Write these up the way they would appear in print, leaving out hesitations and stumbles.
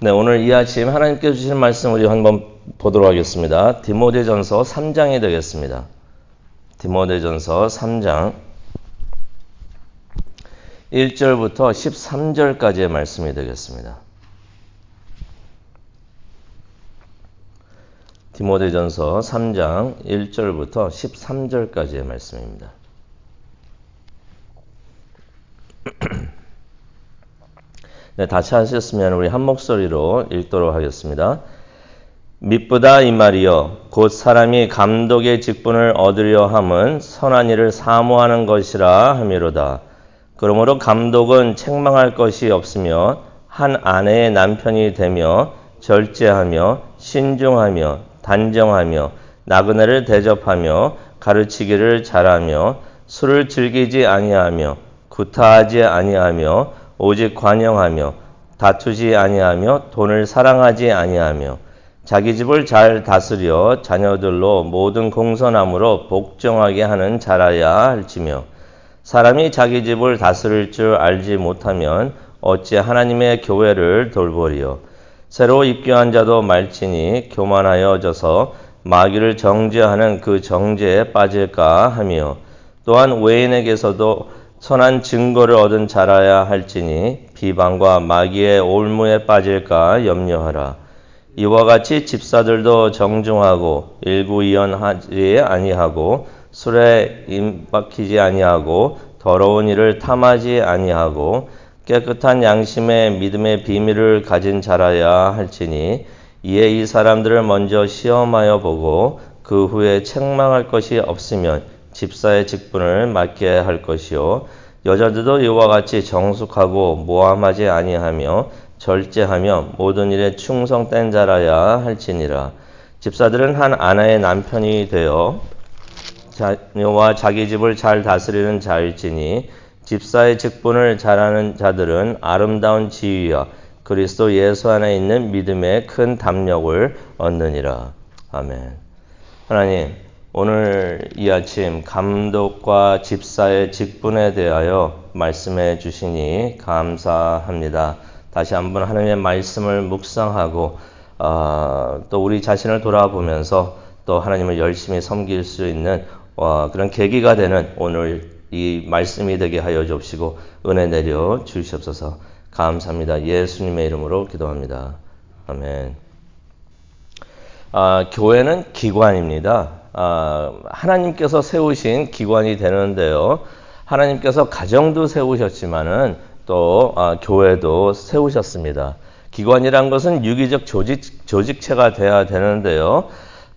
네, 오늘 이 아침 하나님께서 주신 말씀 우리 한번 보도록 하겠습니다. 디모데전서 3장이 되겠습니다. 디모데전서 3장 1절부터 13절까지의 말씀이 되겠습니다. 디모데전서 3장 1절부터 13절까지의 말씀입니다. 네, 다시 하셨으면 우리 한 목소리로 읽도록 하겠습니다. 미쁘다 이 말이여 곧 사람이 감독의 직분을 얻으려 함은 선한 일을 사모하는 것이라 함이로다. 그러므로 감독은 책망할 것이 없으며 한 아내의 남편이 되며 절제하며 신중하며 단정하며 나그네를 대접하며 가르치기를 잘하며 술을 즐기지 아니하며 구타하지 아니하며 오직 관용하며 다투지 아니하며 돈을 사랑하지 아니하며 자기 집을 잘 다스려 자녀들로 모든 공선함으로 복종하게 하는 자라야 할지며 사람이 자기 집을 다스릴 줄 알지 못하면 어찌 하나님의 교회를 돌보리요. 새로 입교한 자도 말지니 교만하여져서 마귀를 정죄하는 그 정죄에 빠질까 하며 또한 외인에게서도 선한 증거를 얻은 자라야 할지니 비방과 마귀의 올무에 빠질까 염려하라. 이와 같이 집사들도 정중하고 일구이연하지 아니하고 술에 임박히지 아니하고 더러운 일을 탐하지 아니하고 깨끗한 양심의 믿음의 비밀을 가진 자라야 할지니 이에 이 사람들을 먼저 시험하여 보고 그 후에 책망할 것이 없으면 집사의 직분을 맡게 할 것이요 여자들도 이와 같이 정숙하고 모함하지 아니하며 절제하며 모든 일에 충성된 자라야 할지니라. 집사들은 한 아내의 남편이 되어 자녀와 자기 집을 잘 다스리는 자일지니 집사의 직분을 잘하는 자들은 아름다운 지위와 그리스도 예수 안에 있는 믿음의 큰 담력을 얻느니라. 아멘. 하나님, 오늘 이 아침 감독과 집사의 직분에 대하여 말씀해 주시니 감사합니다. 다시 한번 하나님의 말씀을 묵상하고 또 우리 자신을 돌아보면서 또 하나님을 열심히 섬길 수 있는 그런 계기가 되는 오늘 이 말씀이 되게 하여 주옵시고 은혜 내려 주시옵소서. 감사합니다. 예수님의 이름으로 기도합니다. 아멘. 교회는 기관입니다. 하나님께서 세우신 기관이 되는데요. 하나님께서 가정도 세우셨지만은 또 교회도 세우셨습니다. 기관이란 것은 유기적 조직체가 돼야 되는데요.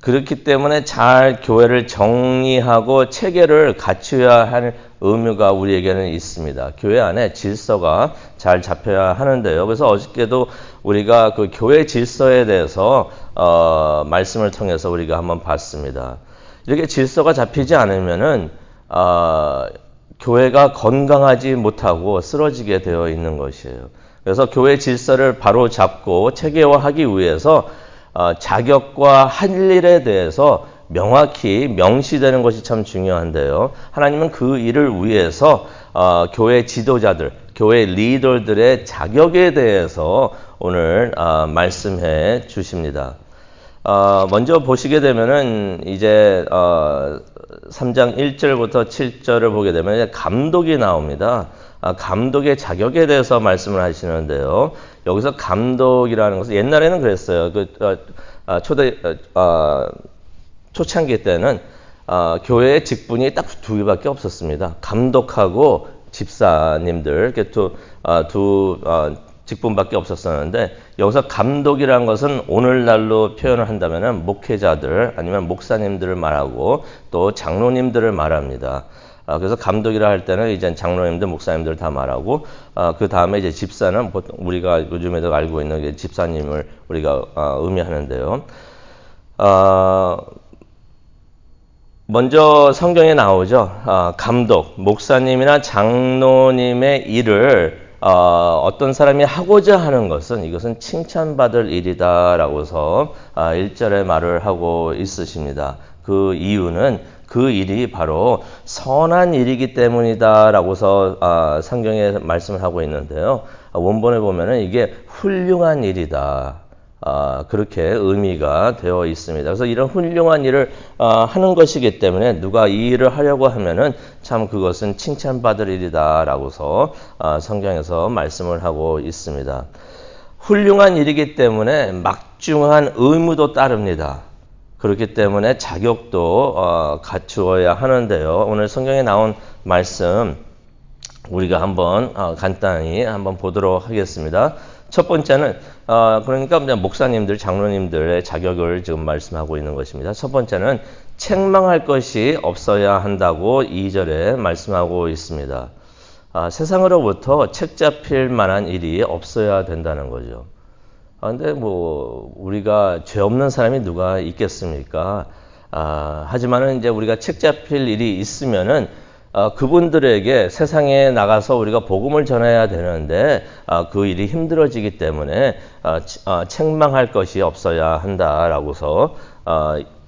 그렇기 때문에 잘 교회를 정리하고 체계를 갖춰야 할 의무가 우리에게는 있습니다. 교회 안에 질서가 잘 잡혀야 하는데요. 그래서 어저께도 우리가 그 교회 질서에 대해서 말씀을 통해서 우리가 한번 봤습니다. 이렇게 질서가 잡히지 않으면은 교회가 건강하지 못하고 쓰러지게 되어 있는 것이에요. 그래서 교회 질서를 바로 잡고 체계화하기 위해서 자격과 할 일에 대해서 명확히 명시되는 것이 참 중요한데요. 하나님은 그 일을 위해서 교회 지도자들, 교회 리더들의 자격에 대해서 오늘 말씀해 주십니다. 먼저 보시게 되면은 이제 3장 1절부터 7절을 보게 되면 이제 감독이 나옵니다. 감독의 자격에 대해서 말씀을 하시는데요. 여기서 감독이라는 것은 옛날에는 그랬어요. 초창기 때는 교회의 직분이 딱 두 개밖에 없었습니다. 감독하고 집사님들 이렇게 두 직분밖에 없었었는데 여기서 감독이라는 것은 오늘날로 표현을 한다면은 목회자들 아니면 목사님들을 말하고 또 장로님들을 말합니다. 그래서 감독이라 할 때는 이제 장로님들, 목사님들 다 말하고 그 다음에 이제 집사는 보통 우리가 요즘에도 알고 있는 집사님을 우리가 의미하는데요. 먼저 성경에 나오죠. 감독, 목사님이나 장로님의 일을 어떤 사람이 하고자 하는 것은 이것은 칭찬받을 일이다라고서 1절에 말을 하고 있으십니다. 그 이유는 그 일이 바로 선한 일이기 때문이다라고서 성경에 말씀을 하고 있는데요. 원본에 보면은 이게 훌륭한 일이다. 그렇게 의미가 되어 있습니다. 그래서 이런 훌륭한 일을 하는 것이기 때문에 누가 이 일을 하려고 하면은 참 그것은 칭찬받을 일이다라고서 성경에서 말씀을 하고 있습니다. 훌륭한 일이기 때문에 막중한 의무도 따릅니다. 그렇기 때문에 자격도 갖추어야 하는데요. 오늘 성경에 나온 말씀 우리가 한번 간단히 한번 보도록 하겠습니다. 첫 번째는 그러니까 목사님들, 장로님들의 자격을 지금 말씀하고 있는 것입니다. 첫 번째는 책망할 것이 없어야 한다고 2절에 말씀하고 있습니다. 세상으로부터 책 잡힐 만한 일이 없어야 된다는 거죠. 근데 우리가 죄 없는 사람이 누가 있겠습니까? 하지만은 이제 우리가 책 잡힐 일이 있으면은 그분들에게 세상에 나가서 우리가 복음을 전해야 되는데 그 일이 힘들어지기 때문에 책망할 것이 없어야 한다라고서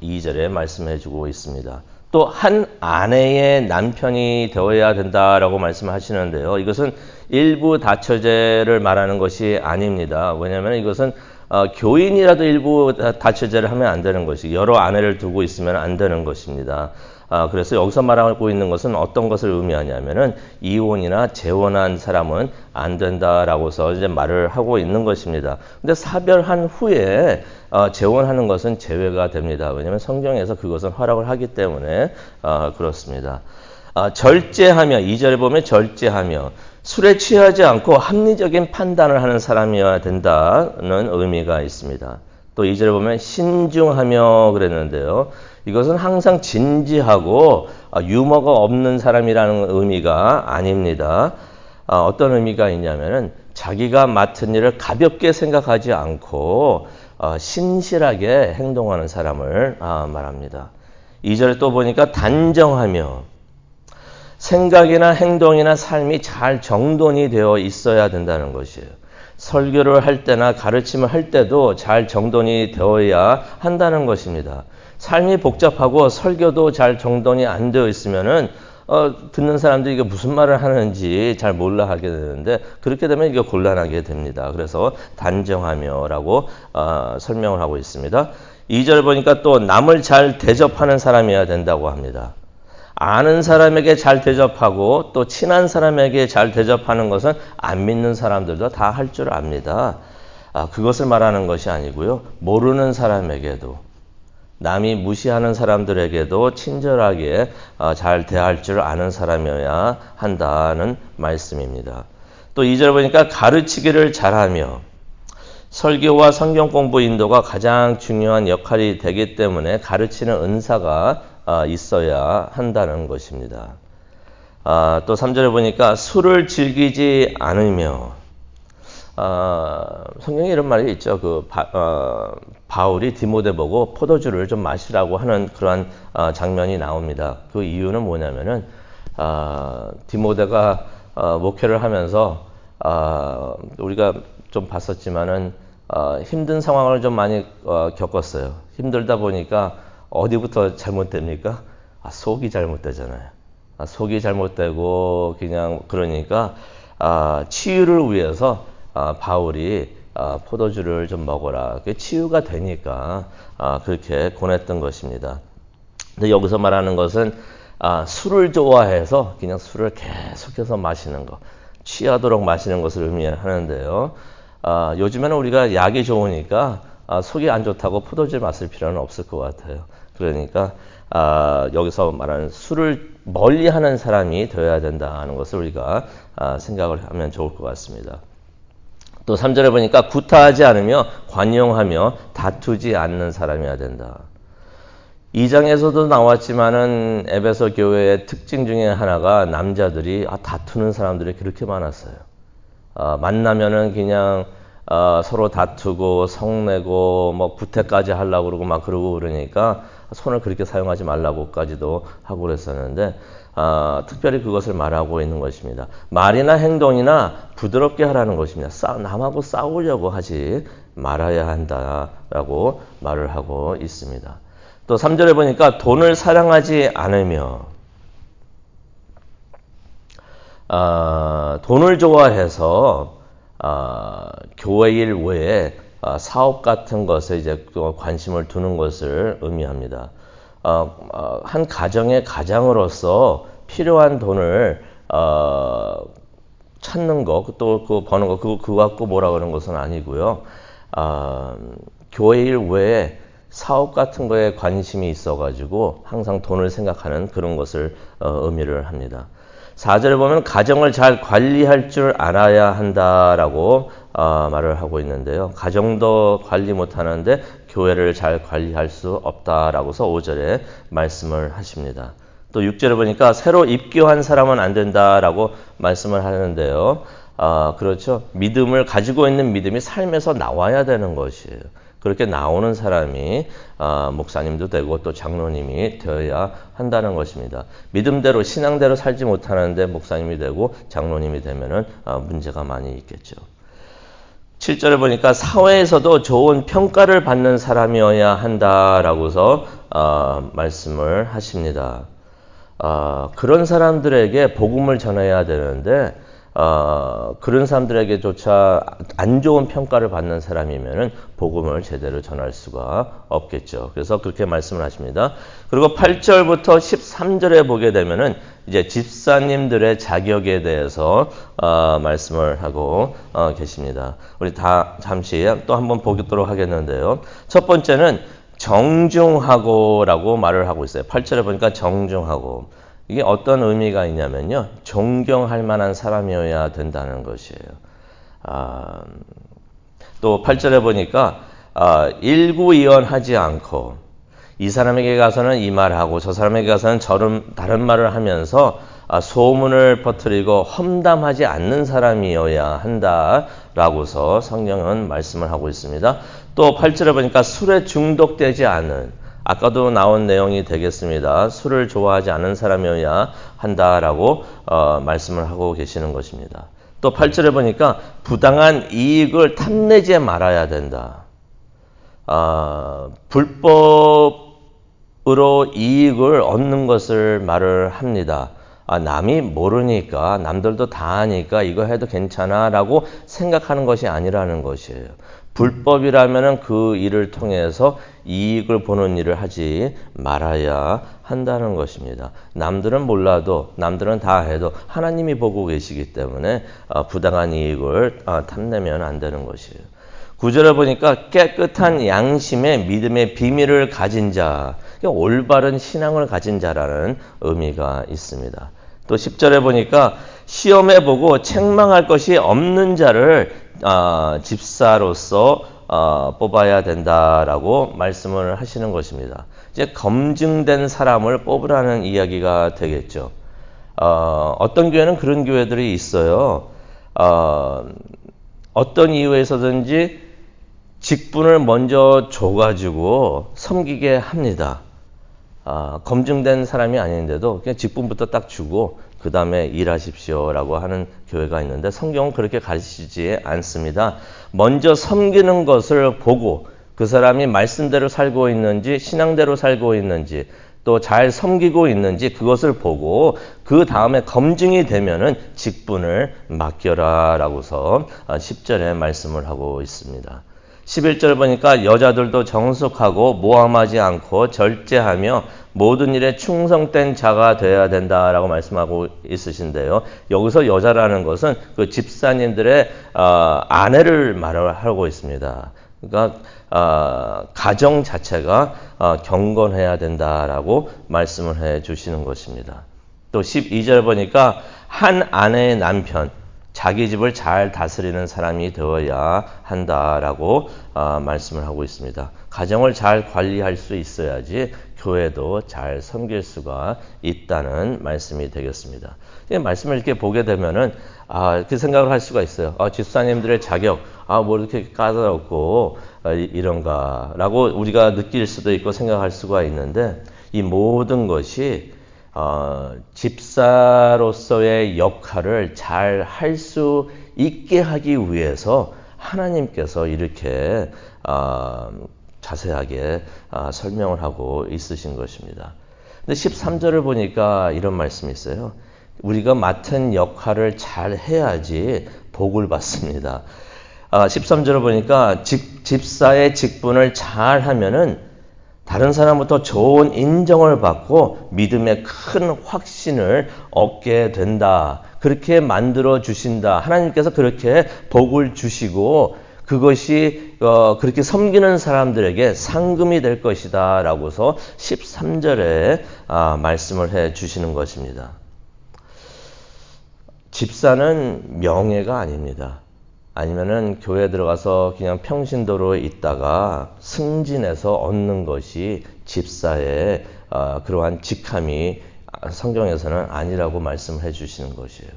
2절에 말씀해 주고 있습니다. 또 한 아내의 남편이 되어야 된다라고 말씀하시는데요. 이것은 일부 다처제를 말하는 것이 아닙니다. 왜냐하면 이것은 교인이라도 일부 다처제를 하면 안 되는 것이 여러 아내를 두고 있으면 안 되는 것입니다. 그래서 여기서 말하고 있는 것은 어떤 것을 의미하냐면은 이혼이나 재혼한 사람은 안 된다라고서 이제 말을 하고 있는 것입니다. 근데 사별한 후에 재혼하는 것은 제외가 됩니다. 왜냐하면 성경에서 그것은 허락을 하기 때문에 그렇습니다. 절제하며 2절에 보면 절제하며 술에 취하지 않고 합리적인 판단을 하는 사람이어야 된다는 의미가 있습니다. 또 2절에 보면 신중하며 그랬는데요. 이것은 항상 진지하고 유머가 없는 사람이라는 의미가 아닙니다. 어떤 의미가 있냐면은 자기가 맡은 일을 가볍게 생각하지 않고 신실하게 행동하는 사람을 말합니다. 2절에 또 보니까 단정하며 생각이나 행동이나 삶이 잘 정돈이 되어 있어야 된다는 것이에요. 설교를 할 때나 가르침을 할 때도 잘 정돈이 되어야 한다는 것입니다. 삶이 복잡하고 설교도 잘 정돈이 안 되어 있으면은 듣는 사람들이 이게 무슨 말을 하는지 잘 몰라 하게 되는데 그렇게 되면 이게 곤란하게 됩니다. 그래서 단정하며라고 설명을 하고 있습니다. 2절 보니까 또 남을 잘 대접하는 사람이어야 된다고 합니다. 아는 사람에게 잘 대접하고 또 친한 사람에게 잘 대접하는 것은 안 믿는 사람들도 다 할 줄 압니다. 그것을 말하는 것이 아니고요. 모르는 사람에게도 남이 무시하는 사람들에게도 친절하게 잘 대할 줄 아는 사람이어야 한다는 말씀입니다. 또 2절 보니까 가르치기를 잘하며 설교와 성경 공부 인도가 가장 중요한 역할이 되기 때문에 가르치는 은사가 있어야 한다는 것입니다. 또 3절에 보니까 술을 즐기지 않으며 성경에 이런 말이 있죠. 바울이 디모데 보고 포도주를 좀 마시라고 하는 그러한 장면이 나옵니다. 그 이유는 뭐냐면은 디모데가 목회를 하면서 우리가 좀 봤었지만은 힘든 상황을 좀 많이 겪었어요. 힘들다 보니까 어디부터 잘못됩니까? 속이 잘못되잖아요. 속이 잘못되고 그냥 그러니까 치유를 위해서 바울이 포도주를 좀 먹어라. 그게 치유가 되니까 그렇게 권했던 것입니다. 근데 여기서 말하는 것은 술을 좋아해서 그냥 술을 계속해서 마시는 것, 취하도록 마시는 것을 의미하는데요. 요즘에는 우리가 약이 좋으니까 속이 안 좋다고 포도주를 마실 필요는 없을 것 같아요. 그러니까 여기서 말하는 술을 멀리하는 사람이 되어야 된다는 것을 우리가 생각을 하면 좋을 것 같습니다. 또 3절에 보니까 구타하지 않으며 관용하며 다투지 않는 사람이어야 된다. 2장에서도 나왔지만은 에베소 교회의 특징 중에 하나가 남자들이 다투는 사람들이 그렇게 많았어요. 만나면은 그냥 서로 다투고 성내고 뭐 구태까지 하려고 그러고 막 그러고 그러니까 손을 그렇게 사용하지 말라고까지도 하고 그랬었는데 특별히 그것을 말하고 있는 것입니다. 말이나 행동이나 부드럽게 하라는 것입니다. 남하고 싸우려고 하지 말아야 한다라고 말을 하고 있습니다. 또 3절에 보니까 돈을 사랑하지 않으며 돈을 좋아해서 교회 일 외에 사업 같은 것에 이제 관심을 두는 것을 의미합니다. 한 가정의 가장으로서 필요한 돈을 찾는 거, 또 그 버는 거, 그거 갖고 뭐라 그러는 것은 아니고요. 교회 일 외에 사업 같은 거에 관심이 있어가지고 항상 돈을 생각하는 그런 것을 의미를 합니다. 4절에 보면 가정을 잘 관리할 줄 알아야 한다라고 말을 하고 있는데요. 가정도 관리 못하는데 교회를 잘 관리할 수 없다라고서 5절에 말씀을 하십니다. 또 6절에 보니까 새로 입교한 사람은 안 된다라고 말씀을 하는데요. 그렇죠. 믿음을 가지고 있는 믿음이 삶에서 나와야 되는 것이에요. 그렇게 나오는 사람이 목사님도 되고 또 장로님이 되어야 한다는 것입니다. 믿음대로 신앙대로 살지 못하는데 목사님이 되고 장로님이 되면은 문제가 많이 있겠죠. 7절에 보니까 사회에서도 좋은 평가를 받는 사람이어야 한다라고서 말씀을 하십니다. 그런 사람들에게 복음을 전해야 되는데 그런 사람들에게조차 안 좋은 평가를 받는 사람이면은 복음을 제대로 전할 수가 없겠죠. 그래서 그렇게 말씀을 하십니다. 그리고 8절부터 13절에 보게 되면은 이제 집사님들의 자격에 대해서 말씀을 하고 계십니다. 우리 다 잠시 또 한번 보도록 하겠는데요. 첫 번째는 정중하고라고 말을 하고 있어요. 8절에 보니까 정중하고. 이게 어떤 의미가 있냐면요. 존경할 만한 사람이어야 된다는 것이에요. 또 8절에 보니까 일구이연하지 않고 이 사람에게 가서는 이 말하고 저 사람에게 가서는 다른 말을 하면서 소문을 퍼뜨리고 험담하지 않는 사람이어야 한다라고서 성경은 말씀을 하고 있습니다. 또 8절에 보니까 술에 중독되지 않은 아까도 나온 내용이 되겠습니다. 술을 좋아하지 않은 사람이어야 한다라고 말씀을 하고 계시는 것입니다. 또 8절에 보니까 부당한 이익을 탐내지 말아야 된다. 불법으로 이익을 얻는 것을 말을 합니다. 남이 모르니까 남들도 다 아니까 이거 해도 괜찮아 라고 생각하는 것이 아니라는 것이에요. 불법이라면 그 일을 통해서 이익을 보는 일을 하지 말아야 한다는 것입니다. 남들은 몰라도 남들은 다 해도 하나님이 보고 계시기 때문에 부당한 이익을 탐내면 안 되는 것이에요. 9절에 보니까 깨끗한 양심의 믿음의 비밀을 가진 자, 올바른 신앙을 가진 자라는 의미가 있습니다. 또 10절에 보니까 시험해 보고 책망할 것이 없는 자를 집사로서 뽑아야 된다라고 말씀을 하시는 것입니다. 이제 검증된 사람을 뽑으라는 이야기가 되겠죠. 어떤 교회는 그런 교회들이 있어요. 어떤 이유에서든지 직분을 먼저 줘가지고 섬기게 합니다. 검증된 사람이 아닌데도 그냥 직분부터 딱 주고 그 다음에 일하십시오라고 하는 교회가 있는데 성경은 그렇게 가르치지 않습니다. 먼저 섬기는 것을 보고 그 사람이 말씀대로 살고 있는지 신앙대로 살고 있는지 또 잘 섬기고 있는지 그것을 보고 그 다음에 검증이 되면은 직분을 맡겨라 라고서 10절에 말씀을 하고 있습니다. 11절 보니까 여자들도 정숙하고 모함하지 않고 절제하며 모든 일에 충성된 자가 되어야 된다라고 말씀하고 있으신데요. 여기서 여자라는 것은 그 집사님들의 아내를 말하고 있습니다. 그러니까 가정 자체가 경건해야 된다라고 말씀을 해 주시는 것입니다. 또 12절 보니까 한 아내의 남편, 자기 집을 잘 다스리는 사람이 되어야 한다라고 말씀을 하고 있습니다. 가정을 잘 관리할 수 있어야지 교회도 잘 섬길 수가 있다는 말씀이 되겠습니다. 이 말씀을 이렇게 보게 되면은 그 생각을 할 수가 있어요. 집사님들의 자격, 뭐 이렇게 까다롭고 이런가라고 우리가 느낄 수도 있고 생각할 수가 있는데 이 모든 것이 집사로서의 역할을 잘 할 수 있게 하기 위해서 하나님께서 이렇게 자세하게 설명을 하고 있으신 것입니다. 근데 13절을 보니까 이런 말씀이 있어요. 우리가 맡은 역할을 잘 해야지 복을 받습니다. 13절을 보니까 집사의 직분을 잘 하면은 다른 사람부터 좋은 인정을 받고 믿음의 큰 확신을 얻게 된다. 그렇게 만들어 주신다. 하나님께서 그렇게 복을 주시고 그것이 그렇게 섬기는 사람들에게 상금이 될 것이다 라고서 13절에 말씀을 해 주시는 것입니다. 집사는 명예가 아닙니다. 아니면은 교회 들어가서 그냥 평신도로 있다가 승진해서 얻는 것이 집사의 그러한 직함이 성경에서는 아니라고 말씀을 해 주시는 것이에요.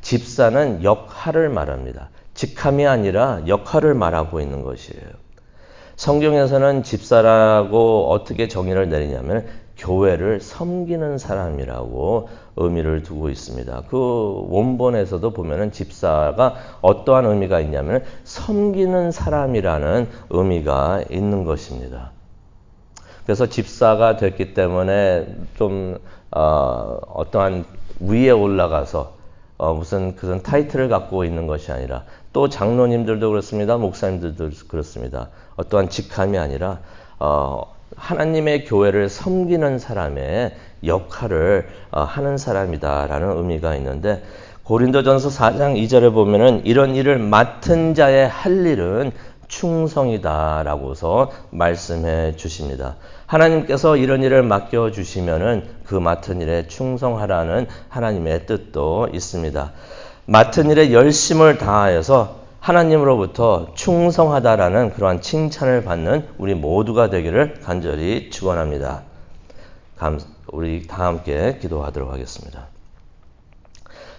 집사는 역할을 말합니다. 직함이 아니라 역할을 말하고 있는 것이에요. 성경에서는 집사라고 어떻게 정의를 내리냐면 교회를 섬기는 사람이라고 의미를 두고 있습니다. 그 원본에서도 보면은 집사가 어떠한 의미가 있냐면 섬기는 사람이라는 의미가 있는 것입니다. 그래서 집사가 됐기 때문에 좀 어떠한 위에 올라가서 무슨 그런 타이틀을 갖고 있는 것이 아니라 또 장로님들도 그렇습니다. 목사님들도 그렇습니다. 어떠한 직함이 아니라 하나님의 교회를 섬기는 사람의 역할을 하는 사람이다라는 의미가 있는데 고린도전서 4장 2절에 보면은 이런 일을 맡은 자의 할 일은 충성이다라고서 말씀해 주십니다. 하나님께서 이런 일을 맡겨 주시면은 그 맡은 일에 충성하라는 하나님의 뜻도 있습니다. 맡은 일에 열심을 다하여서 하나님으로부터 충성하다라는 그러한 칭찬을 받는 우리 모두가 되기를 간절히 축원합니다. 우리 다 함께 기도하도록 하겠습니다.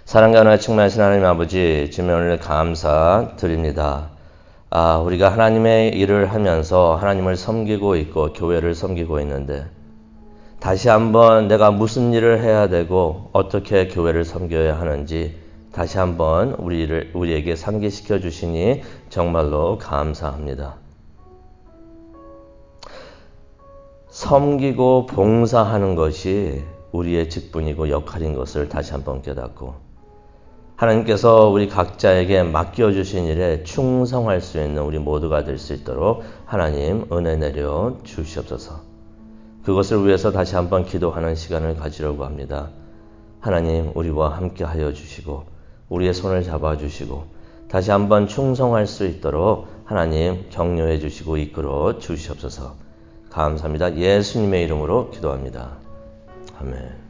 사랑과 은혜에 충만하신 하나님 아버지, 주님 오늘 감사드립니다. 우리가 하나님의 일을 하면서 하나님을 섬기고 있고 교회를 섬기고 있는데 다시 한번 내가 무슨 일을 해야 되고 어떻게 교회를 섬겨야 하는지 다시 한번 우리에게 상기시켜 주시니 정말로 감사합니다. 섬기고 봉사하는 것이 우리의 직분이고 역할인 것을 다시 한번 깨닫고 하나님께서 우리 각자에게 맡겨주신 일에 충성할 수 있는 우리 모두가 될 수 있도록 하나님 은혜 내려 주시옵소서. 그것을 위해서 다시 한번 기도하는 시간을 가지려고 합니다. 하나님 우리와 함께 하여 주시고 우리의 손을 잡아주시고 다시 한번 충성할 수 있도록 하나님 격려해 주시고 이끌어 주시옵소서. 감사합니다. 예수님의 이름으로 기도합니다. 아멘.